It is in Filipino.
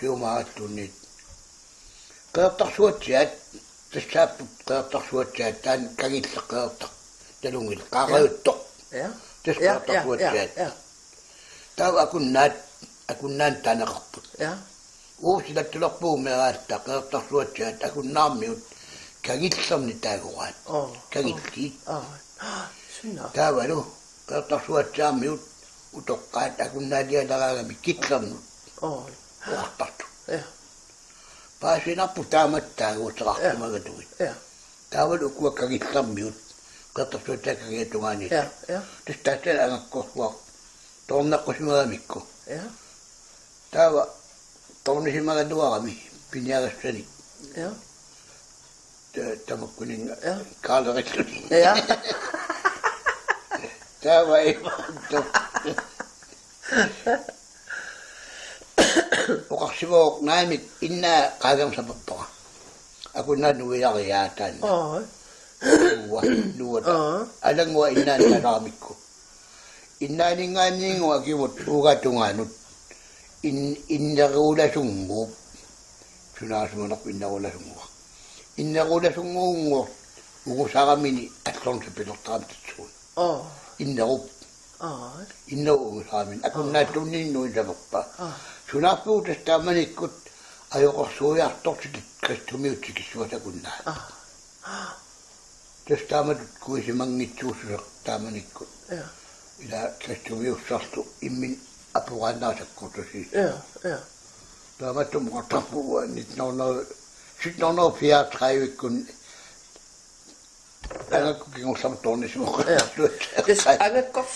Qeqertarsuatsiaat. Qeqertarsuatsiaat tassaaput qeqertarsuatsiaat taan kagilleqeertaq talungil qaaqayuttoq. Ja. Qeqertarsuatsiaat. Taava akunnaan taneqarput. Ja. Uusilattulerpuu meeraasta qeqertarsuatsiaat akunnaarmiut kagillerni taaguраat. Kagilliit. Sunna. Taavalu qeqertarsuatsiaarmiut utoqqaat akunnaalialaraagami kitlernu. Uqartartu. Ja. Paasinarpu taamataaguuteqartumagatuit. Ja. Taavalu ukua kagillermiut qeqertarsuatsiaat kagiatungaani. Ja. Ja. Tastaatala angakkoq tornaqqusmeraamikku. Ja. Taava tornisimagaluarami piniagassani. Ja. Tamakkunin Ja. kaalerituni. Ja. Taava ei vaattu. Uqarsivuoq naamik innaa qaagamsapappaqa. Akunnaa nuiariaataan. Nuuta. Alangua innaan talaamikku. Innaaningaaniingua kivut ugatungaanut. Innaruulasunguup. Sunaasumanaq innaruulasunguuq. Innaruulasunguunguuq ugusaramini allornsapilertaramtatsuun. Innarup. Innaruugusamin. Akunnaa tunninnuisavappa. Sunaappuutas taamanikkut ajoqorsuujartortikit kristumiutsikissuatakunnaa. Tas taamatut kuisimangitsuususeq taamanikkut. Ila kristumiussartu immin apuraannaasakkortusiis. Taamattum qortarpua 1934 Angakkoq kingorsamtornismuq. Angakkoq